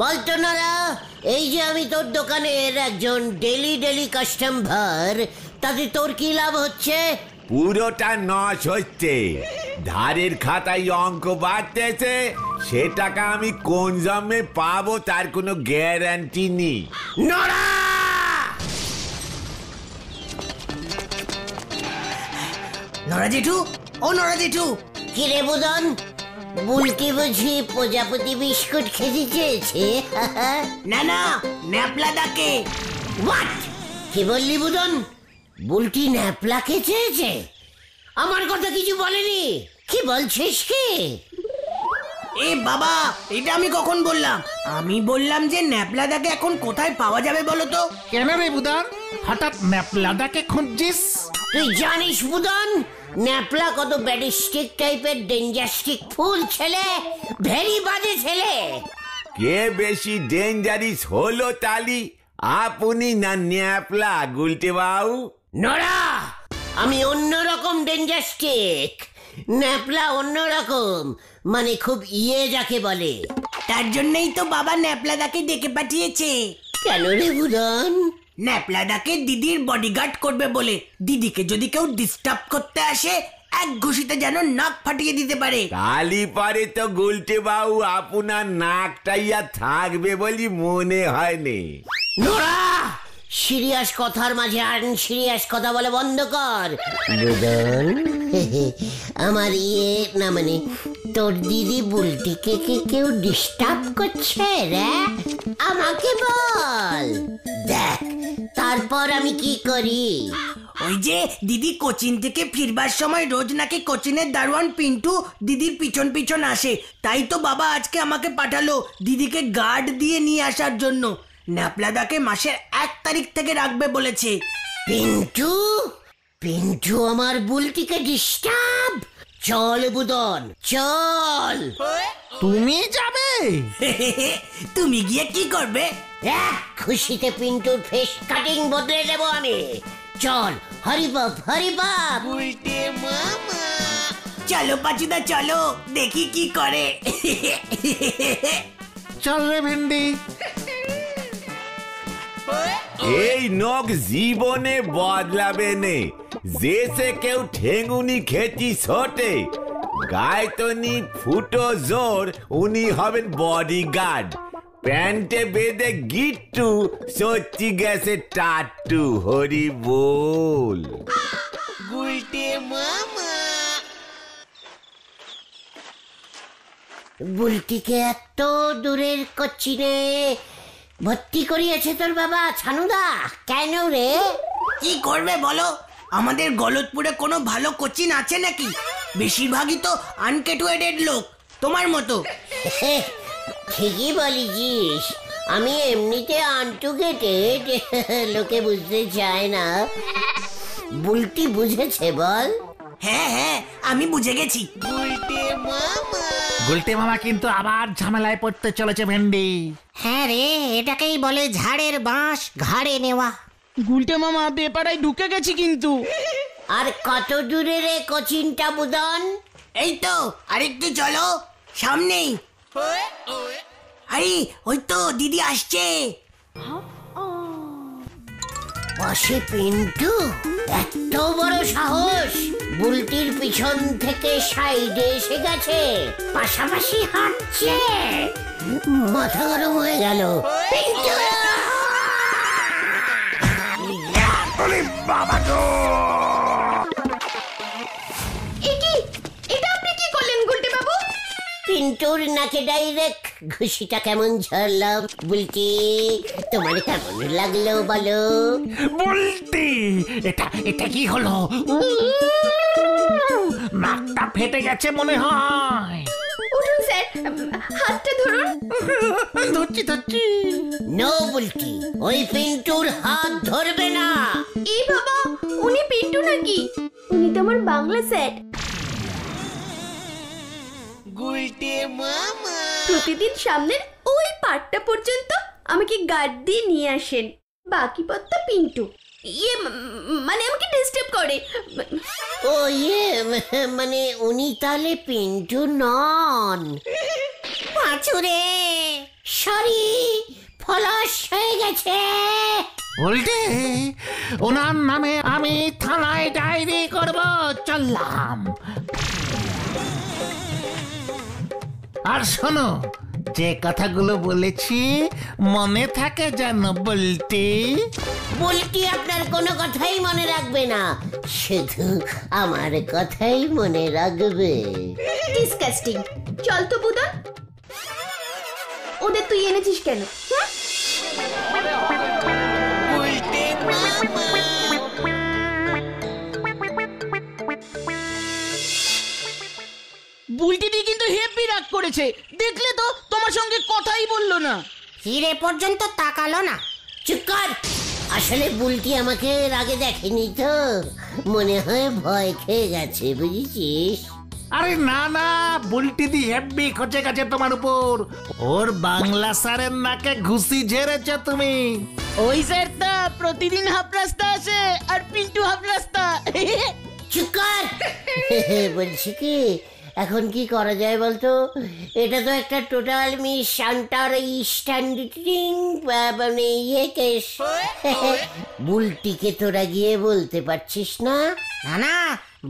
বলতো না, এই যে আমি তোর দোকানের একজন ডেলি কাস্টমার, তাতে তোর কি লাভ হচ্ছে? পুরোটা নশ হচ্ছে। ধারের খাতায় অঙ্ক বাড়তেছে, সে টাকা আমি কোন জন্মে পাবো তার কোনো গ্যারান্টি নেই। নড়া! নড়া জেঠু, ও নড়া জেঠু। কি রে বুদন, বুলটি বুঝি প্রজাপতি বিস্কুট খেতে চেয়েছে? না না, ন্যাপলা ডাকে। হোয়াট? কি বললি বুদন? বুলটি ন্যাপলাকে চেয়েছে? আমার কথা কিছু বলেনি। কি বলছিস কি? এ বাবা, এটা আমি কখন বললাম? আমি বললাম যে ন্যাপলাদাকে এখন কোথায় পাওয়া যাবে বলো তো? কেন রে বুদান, হঠাৎ ন্যাপলাদাকে খুঁজছিস? তুই জানিস বুদন, ন্যাপলা কত ব্যাডিস্টিক টাইপের ডেঞ্জাস্টিক ফুল ছেলে, ভেরি বাজে ছেলে। কে বেশি ডেঞ্জারিস হলো তালি, আপনি না ন্যাপলা গুলটে বাবু? নড়া, আমি অন্যরকম ডেঞ্জাস্টিক, ন্যাপলা অন্যরকম, মানে খুব যাকে বলে। তার জন্যই তো বাবা ন্যাপলাদাকে ডেকে পাঠিয়েছে। কেন রে বুদন? ন্যাপলাদাকে দিদির বডিগার্ড করবে বলে। দিদিকে যদি কেউ ডিস্টার্ব করতে আসে, এক ঘুষিতে যেন নাক ফাটিয়ে দিতে পারে। তালি পারে তো গুলটে বাবু আপনার নাকটাইয়া থাকবে বলি মনে হয়নি। নোরা, সিরিয়াস কথার মাঝে আনসিরিয়াস কথা বলে বন্ধ কর বুদন। আমার না মানে তোর দিদি বুলটিকে কেউ ডিস্টার্ব করছে রে? আমাকে বল, দেখ তারপর আমি কি করি। ওই যে দিদি কোচিন থেকে ফিরবার সময় রোজ নাকি কোচিনের দারোয়ান পিন্টু দিদির পিছন পিছন আসে, তাই তো বাবা আজকে আমাকে পাঠালো দিদিকে গার্ড দিয়ে নিয়ে আসার জন্য। ন্যাপলাদাকে মাসের 1 তারিখ থেকে রাখবে বলেছে। পিন্টু? পিন্টু আমার বুলটিকে ডিস্টার্ব? চল বুদন চল। তুমি যাবে? তুমি গিয়ে কি করবে? এক খুশিতে পিন্টুর ফেস কাটিং বদলে দেব আমি। চল হরিবাব হরিবাব। চলো পাচুদা চলো, দেখি কি করে। চল রে ভেন্ডি। এই নখ জীবনে বদলাবে নে, যে সে কেউ ঠেঙ্গুনি খেতি ছোটে, গায়তনি ফুটো জোর, উনি হবেন বডিগার্ড। প্যান্টে বেঁধে গিট্টু, সচ্চি গেছে টাট্টু। হরি বল। বুলটিকে এত দূরের কোচিনে ভর্তি করিয়েছে তোর বাবা ছানুদা, কেন রে? কি করবে বলো? আমাদের গলতপুরে কোনো ভালো কোচিন আছে নাকি? বেশিরভাগই তো আনকেটুয়েটেড লোক, তোমার মতো। ঠিকই বলিস, আমি এমনিতে আনটুগেটেড, লোকে বুঝতে চায় না। বুলটি বুঝেছে বল? হ্যাঁ হ্যাঁ, আমি বুঝে গেছি। গুলটে মামা কিন্তু আবার ঝামেলায় পড়তে চলেছে ভেন্ডি। হ্যাঁ রে, এটাকেই বলে ঝাড়ের বাঁশ ঘাড়ে নেওয়া। গুলটে মামা বেপাড়ায় ঢুকে গেছি কিন্তু। আর কত দূরে রে কোচিনটা বুদন? এই তো আরেকটু চলো, সামনেই। আরে ওই তো দিদি আসছে। বসে পিন্টু, এত বড় সাহস! বুলটির পিছন থেকে সাইডে এসে গেছে, পাশাপাশি হাঁটছে। মাথা গরম হয়ে গেল। পিন্টু! বাবা গো! এটা আপনি কি করলেন গুলটে বাবু? পিন্টুর নাকে ডাইরেক্ট ঘুষিটা কেমন ঝরলাম। বুলটি, তোমার কেমন লাগলো বলো? বুলটি, এটা কি হলো? নাকটা ফেটে গেছে মনে হয়। উঠুন স্যার, হাতটা ধরুন। ধরছি। নো বুলটি, ওই পিন্টুর হাত ধরবে না। এই বাবা, উনি পিন্টু নাকি? উনি তো আমার বাংলা স্যার। প্রতিদিন সামনের ওই পাটটা পর্যন্ত আমাকে গার্ড দিয়ে নিয়ে আসেন, বাকি পথটা পিন্টু। ইয়ে মানে আমাকে ডিস্টার্ব করে। ও ইয়ে মানে উনি তাহলে পিন্টু নন। পাঁচুরে সরি, ফলাস হয়ে গেছে। উল্টে ওনার নামে আমি থানায় ডায়েরি করব, চললাম। আর শোনো, যে কথাগুলো বলেছি মনে থাকে যেন বলতে। বলটি আপনার কোনো কথাই মনে রাখবে না, শুধু আমার কথাই মনে রাখবে। ডিসকাস্টিং। চল তো বুদন, ওদের তুই এনেছিস কেন? বুলটিদি কিন্তু হেপি রাগ করেছে, দেখলে তো তোমার সঙ্গে কথাই বললো না। ফিরে পর্যন্ত তাকালো না। চুপ কর। আসলে বুলটি আমাকে আগে দেখেনি তো, মনে হয় ভয় খেয়ে গেছে, বুঝেছিস? আরে না না, বুলটি দি হেব্বি খচে গেছে তোমার উপর। ওর বাংলা স্যারের নাকে ঘুষি ঝেড়েছে তুমি। ওই স্যারটা প্রতিদিন হাফ রাস্তা আসে, আর পিন্টু হাফ রাস্তা। চুপ কর। বলছি কি, এখন কি করা যায় বলতো? এটা তো একটা টোটাল মিস আন্ডারস্ট্যান্ডিং মানে ইয়ে কেস। বুলটিকে তোরা গিয়ে বলতে পারছিস না? না না,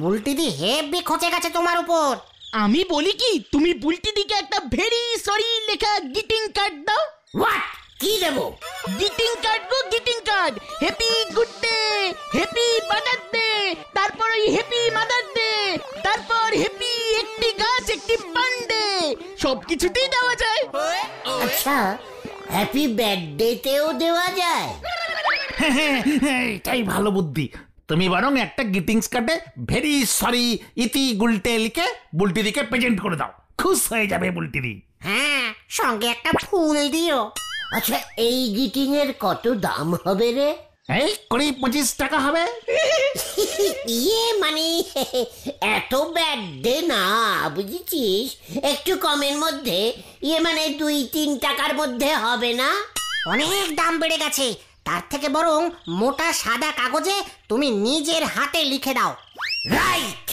বুলটি দি হেব্বি খচে গেছে তোমার উপর। আমি বলি কি, তুমি বুলটিদিকে একটা ভেরি সরি লেখা গ্রিটিং কার্ড দাও। হোয়াট? কি দেবো? গ্রিটিং কার্ড গো, greeting card. Happy good day, happy mother day, তারপর ওই হ্যাপি মাদার ডে, তারপর হ্যাপি একটি গাছ একটি পান্ডে, সবকিছুতেই দেওয়া যায়। আচ্ছা, হ্যাপি বার্থডে তেও দেওয়া যায়? এটাই ভালো বুদ্ধি। তুমি বরং একটা গ্রিটিংস কার্ডে ভেরি সরি ইতি গুলটে লিখে বুলটি দিকে প্রেজেন্ট করে দাও, খুশ হয়ে যাবে বুলটি দি। হ্যাঁ, সঙ্গে একটা ফুল দিও। আচ্ছা, এই গ্রিটিং এর কত দাম হবে রে? এই 20-25 টাকা হবে। ইয়ে মানে এত বার্থডে না, বুঝেছিস? একটু কমের মধ্যে, ইয়ে মানে 2-3 টাকার মধ্যে হবে না? অনেক দাম বেড়ে গেছে, তার থেকে বরং মোটা সাদা কাগজে তুমি নিজের হাতে লিখে দাও। রাইট,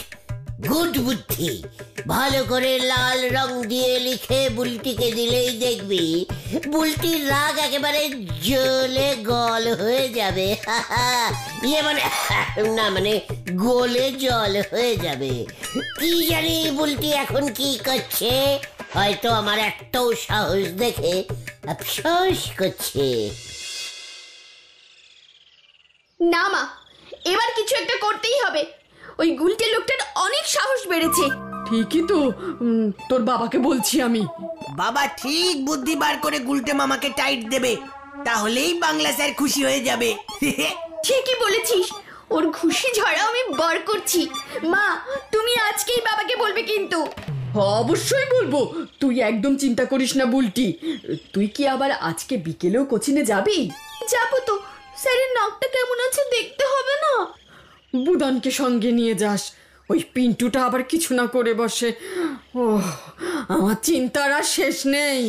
গুড বুদ্ধি। ভালো করে লাল রং দিয়ে লিখে বুলটিকে দিলেই দেখবি বুলটির রাগ একেবারে জ্বলে গল হয়ে যাবে। ইয়ে মানে না, মানে গোলে জল হয়ে যাবে। কি জানি বুলটি এখন কি করছে, হয়তো আমার একটাও সাহস দেখে আফসোস করছে। না মা, এবার কিছু একটা করতেই হবে। ওই গুলটে লোকটার অনেক সাহস বেড়েছে। ঠিকই তো, তোর বাবাকে বলছি আমি। বাবা ঠিক বুদ্ধি বার করে গুলটে মামাকে টাইট দেবে, তাহলেই বাংলা স্যার খুশি হয়ে যাবে। ঠিকই বলেছিস, ওর খুশি ঝড়া আমি বার করছি। মা, তুমি আজকেই বাবাকে বলবে কিন্তু। অবশ্যই বলবো, তুই একদম চিন্তা করিস না বুলটি। তুই কি আবার আজকে বিকেলেও কোচিনে যাবি? যাবো তো, স্যারের নাকটা কেমন আছে দেখতে হবে না? বুদানকে সঙ্গে নিয়ে যাস, ওই পিন্টুটা আবার কিছু না করে বসে। ও, আমার চিন্তার আর শেষ নেই।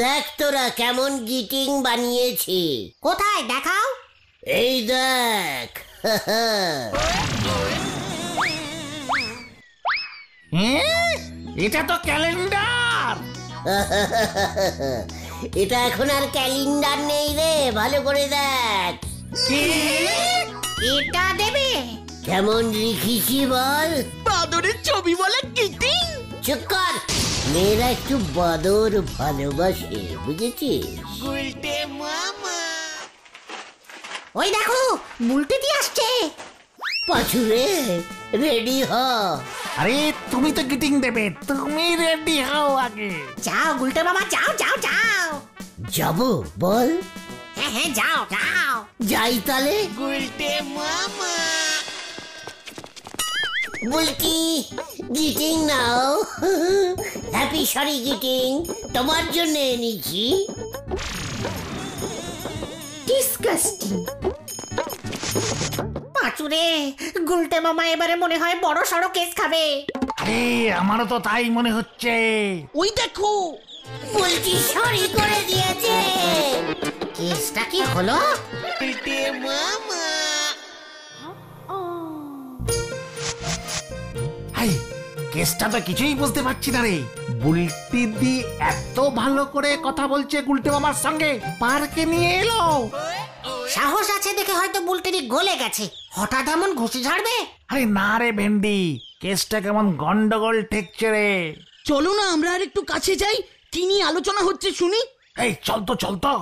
দেখ তোরা কেমন গ্রিটিং বানিয়েছি। কোথায় দেখাও? এই দেখ। এটা তো ক্যালেন্ডার। এটা এখন আর ক্যালেন্ডার নেই রে, ভালো করে দেখ। এটা দেবে? কেমন লিখিছি বল? বাদরের ছবি বলে গ্রিটিং। চুপ কর, মেয়েরা একটু বাদর ভালোবাসে, বুঝেছিস? ওই দেখো, বুলটি দি আসছে। পাছুরে রেডি হ। আরে তুমি তো গ্রিটিং দেবে, তুমি রেডি হও আগে। যাও গুলটে মামা, যাও যাও যাও। যাবো বল? হ্যাঁ হ্যাঁ, যাও যাও। যাই তাহলে। বুলটি, গ্রিটিং নাও। হ্যাপি সরি গ্রিটিং তোমার জন্য এনেছি। ডিসকাস্টিং। পাঁচুরে, গুলটে মামা এবারে মনে হয় বড় সড়ো কেস খাবে। আরে আমারও তো তাই মনে হচ্ছে। ওই দেখো, বুলটি সরি করে দিয়েছে। কেসটা কি হলো? হাই, কেসটা তো কিছুই বুঝতে পারছি না রে। বুলটি দি এত ভালো করে কথা বলছে গুলটে মামার সঙ্গে, পার্কে নিয়ে এলো। সাহস আছে দেখে হয়তো বুলটিরি গলে গেছে, হঠাৎ এমন ঘুষি ঝাড়বে? আরে না রে ভেন্ডি, কেসটা কেমন গন্ডগোল ঠেকছে রে। চলো না আমরা আর একটু কাছে যাই, কি নিয়ে আলোচনা হচ্ছে শুনি। এই চল তো চল তো।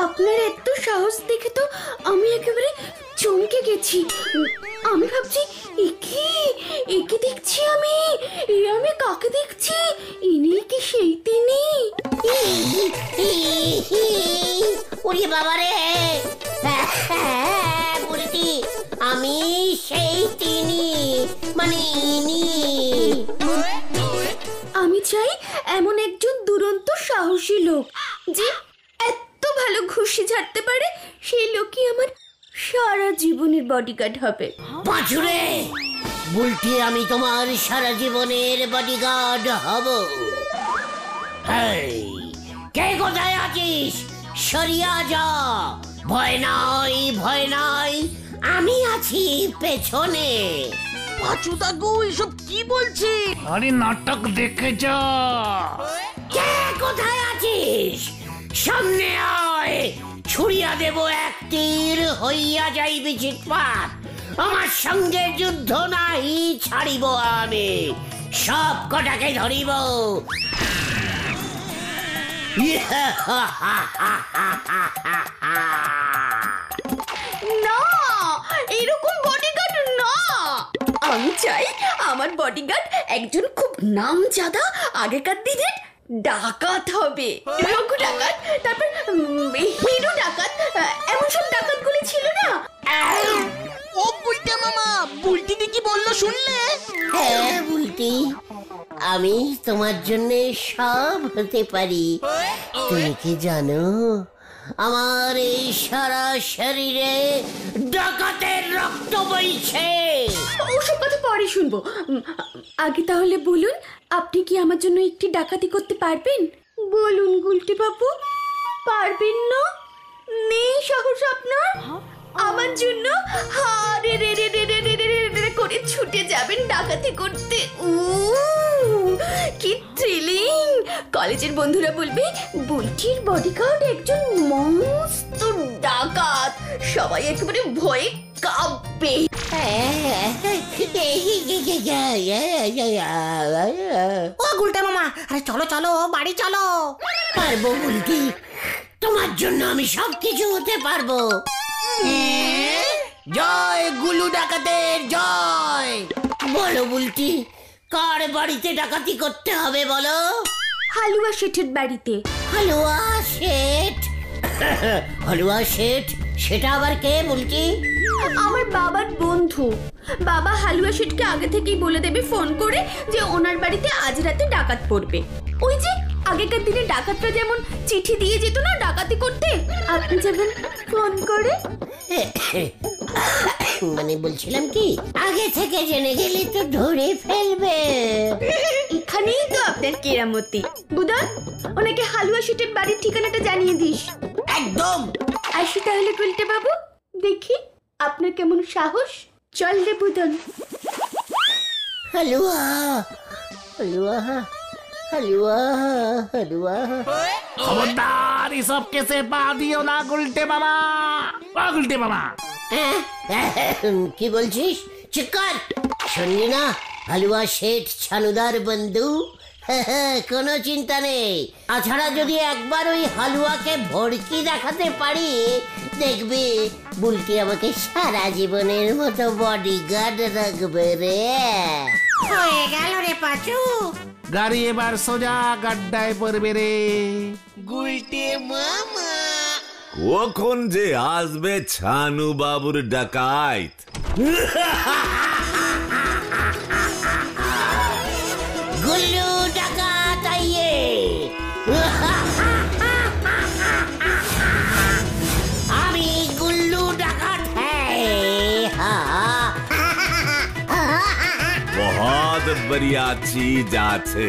আপনার এত সাহস দেখে তো আমি একেবারে চমকে গেছি। আমি ভাবছি একে দেখছি আমি, আমি কাকে দেখছি? ইনি কি সেই তিনি? ওরে বাবা রে, বুলটি আমি সেই তিনি, মানে ইনি। আমি চাই এমন একজন দুরন্ত সাহসী লোক যে এত ভালো ঘুষি ঝাড়তে পারে, সেই লোকই আমার সারা জীবনের বডিগার্ড হবে। পাঁচুরে বুলটি, আমি তোমার সারা জীবনের বডিগার্ড হব। এই, কে কোথায় আছিস? সরিয়া যা, ভয় নাই ভয় নাই, আমি আছি পেছনে। পাঁচুদা গো, এসব কি বলছে? আরে নাটক দেখেছ? কে কোথায় আছিস? সামনে আয়, ছুড়িয়া দেব এক তীর, হইয়া যাইবি চিৎপাত। আমার সঙ্গে যুদ্ধ নাই ছাড়িব আমি, সব কটাকে ধরিব। না, এরকম বডিগার্ড না। আমি চাই আমার বডিগার্ড একজন খুব নামজাদা আগেকার দিনের ডাকাত হবে। রঘু ডাকাত, তারপর হিরো ডাকাত, এমন সব ডাকাতগুলি ছিল না? ও বুলটে মামা, বুলটি দি কি বললো শুনলে? হ্যাঁ বুলটি, আমি তোমার জন্য সব হতে পারি। তুমি কি জানো, আমার এই সারা শরীরে ডাকাতের রক্ত বইছে। ওসব কথা পরে শুনবো। আগে তাহলে বলুন, আপনি কি আমার জন্য একটি ডাকাতি করতে পারবেন? বলুন গুলটে বাবু, পারবেন না? নেই সাহস আপনার? আমার জন্য হারে রে রে রে রে রে রে রে করে ছুটে যাবেন ডাকাতি করতে। কি থ্রিলিং! কলেজের বন্ধুরা বলবে বুলটির বডিগার্ড একজন মস্ত ডাকাত, সবাই একেবারে ভয়ে কাঁপবে। ও গুলটে মামা, আরে চলো চলো, বাড়ি চলো। পারবো বুলটি, তোমার জন্য আমি সবকিছু হতে পারবো। জয় গুলু ডাকাতের জয়। বলো বুলটি, কার বাড়িতে ডাকাতি করতে হবে বলো? হালুয়া শেঠের বাড়িতে। হালুয়া শেঠ? হালুয়া শেঠ সেটা আবার কে বুলটি? আমার বাবার বন্ধু। বাবা হালুয়া শেঠকে আগে থেকেই বলে দেবে ফোন করে যে ওনার বাড়িতে আজ রাতে ডাকাত পড়বে। ওই যে আগেকার দিনে ডাকাতরা যেমন চিঠি দিয়ে যেত না ডাকাতি করতে, আপনি যেমন ফোন করে। মানে বলছিলাম কি, আগে থেকে জেনে গেলে তো ধরে ফেলবে। এখানেই তো আপনার কেরামতি। বুদন, ওনাকে হালুয়া শেঠের বাড়ির ঠিকানাটা জানিয়ে দিস। একদম। আসি তাহলে গুলটে বাবু, দেখি আপনার কেমন সাহস। চল রে বুদন। হালুয়া হালুয়া হালুয়া হালুয়া। খবরদার এসব কেসে পা দিও না গুলটে মামা। গুলটে মামা, কি বলছিস? চিৎকার শুনলি না? হালুয়া শেঠ ছানুদার বন্ধু। কোনো চিন্তা নেই, তাছাড়া যদি একবার ওই হালুয়াকে ভড়কি দেখাতে পারি, দেখবি বুলটি আমাকে সারা জীবনের মতো বডিগার্ড রাখবে রে। হয়ে গেল রে পাঁচু, গাড়ি এবার সোজা গাড্ডায় পড়বে রে। কখন যে আসবে ছানু বাবুর ডাকাইত? গুল্লু ডাকাত আইয়ে। আমি গুল্লু ডাকাত बहुत बढ़िया चीज আছে,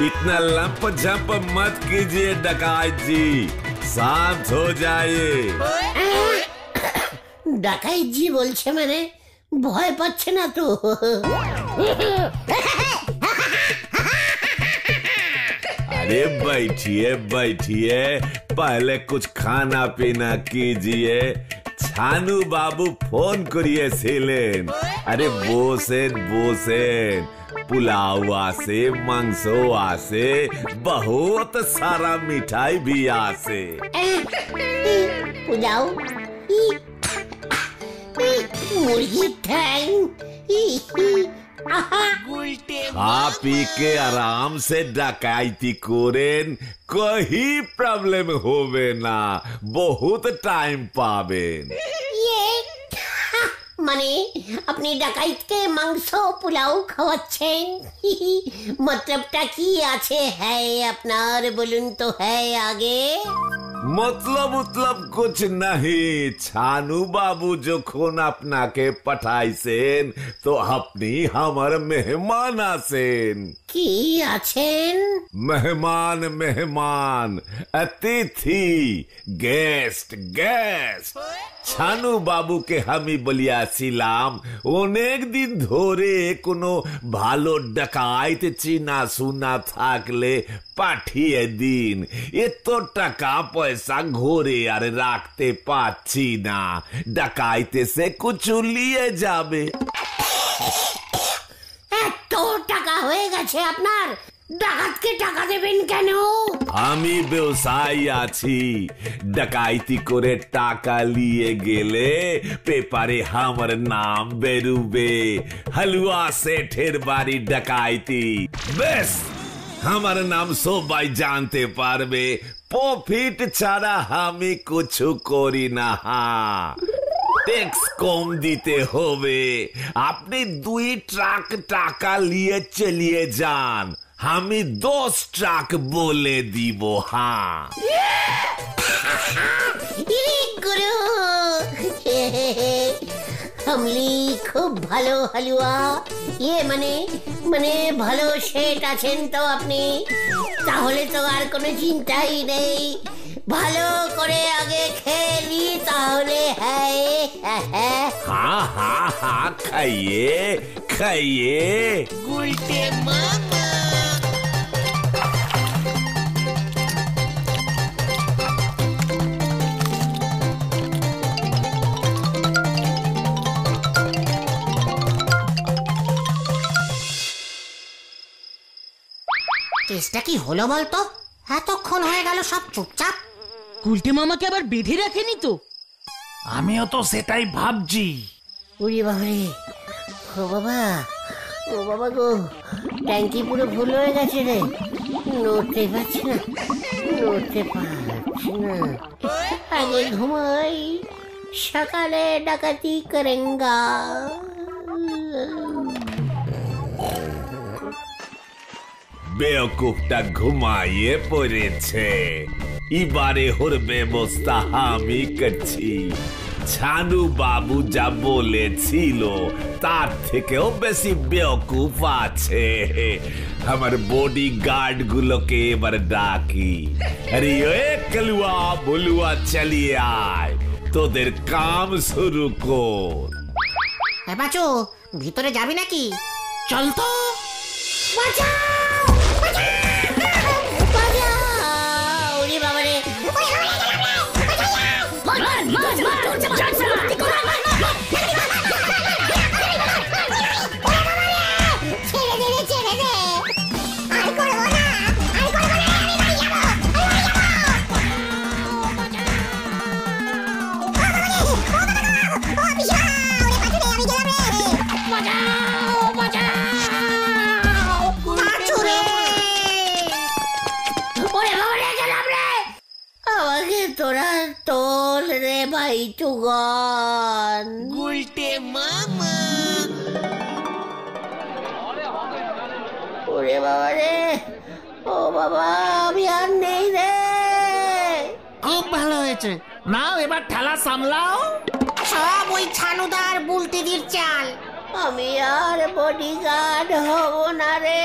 इतना लंप झंप मत कीजिए डकायत जी, शांत हो जाइए। ডাকাইত জি বলছে মানে ভয় পাচ্ছে না তো? अरे बैठिए बैठिए, पहले कुछ खाना पीना कीजिए। छानू बाबू फोन करिए ছিলেন। अरे बोसेन बोसेन, पुलाव आसे, मांसो आसे, बहुत सारा मिठाई भी आसे। পোলাও, মুরগির ঠ্যাং, खा पी के आराम से डकैती करें, कोई प्रॉब्लम होवे ना, बहुत टाइम पावेन। মানে আপনি ডাকাইতকে মাংস পোলাও খাওয়াচ্ছেন? মতলবটা কি আছে হ্যাঁ আপনার, বলুন তো হ্যাঁ আগে। मतलब कुछ नहीं, छानू बाबू যখন আপনাকে পাঠাইছেন তো আপনি আমার মেহমান আছেন। কি আছেন? মেহমান মেহমান, অতিথি, গেস্ট গেস্ট। ছানু বাবুকে আমি বলিয়াছিলাম অনেক দিন ধরে কোনো ভালো ডাকাইত চিনা শুনা থাকলে পাঠিয়ে দিন, এত টাকা পয়সা ঘরে আর রাখতে পারছি না, ডাকাইতে সে কুছু নিয়ে যাবে। এত টাকা হয়ে গেছে আপনার, ডাকাতকে টাকা দেবেন কেন? আমি ব্যবসায়ী আছি, ডাকাইতি করে টাকা নিয়ে গেলে পেপারে আমার নাম বেরুবে, হালুয়া সেঠের বাড়ি ডাকাইতি, বেশ আমার নাম সবাই জানতে পারবে, প্রফিট ছাড়া আমি কিছু করি না। ট্যাক্স কম দিতে হবে, আপনি 2 ট্রাক টাকা নিয়ে চলিয়ে যান, আমি 10 ট্রাক বলে দিব। হ্যাঁ গুরু, আমলি খুব ভালো হালুয়া, মানে ভালো শেঠ আছেন তো আপনি, তাহলে তো আর কোনো চিন্তাই নেই, ভালো করে আগে খেলি তাহলে। হ্যাঁ হ্যাঁ হ্যাঁ, খাইয়ে খাইয়ে। গুলটে মামা। চেষ্টা কি হলো বলতো? এতক্ষণ হয়ে গেল সব চুপচাপ। গুলটে মামাকে আবার বেঁধে রাখেনি তো? আমিও তো সেটাই ভাবছি। উড়ি বাবারে, ও বাবা গো, ট্যাঙ্কি পুরো ফুল হয়ে গেছে রে, নড়তে পারছি না। আগে ঘুমাই, সকালে ডাকাতি করেঙ্গা। বেওকুফটা ঘুমাইয়ে পড়েছে, এবারে ওর ব্যবস্থা আমি করছি। ছানু বাবু যা বলেছিল তার থেকেও বেশি বেওকুফ আছে, আমার বডি গার্ড গুলোকে এবার ডাকি। আরে ওই কালুয়া বলুয়া চালিয়ে আয়, তোদের কাম শুরু কর। বাচু, ভিতরে যাবি নাকি? চল তো। তোরা তোল রে ভাই চুগন। গুলটে মামা। ওরে বাবা রে, ও বাবা, আমি আর নেই রে। খুব ভালো হয়েছে, নাও এবার ঠেলা সামলাও। সব ওই ছানুদার বুলটিদির চাল, আমি আর বডিগার্ড হব না রে।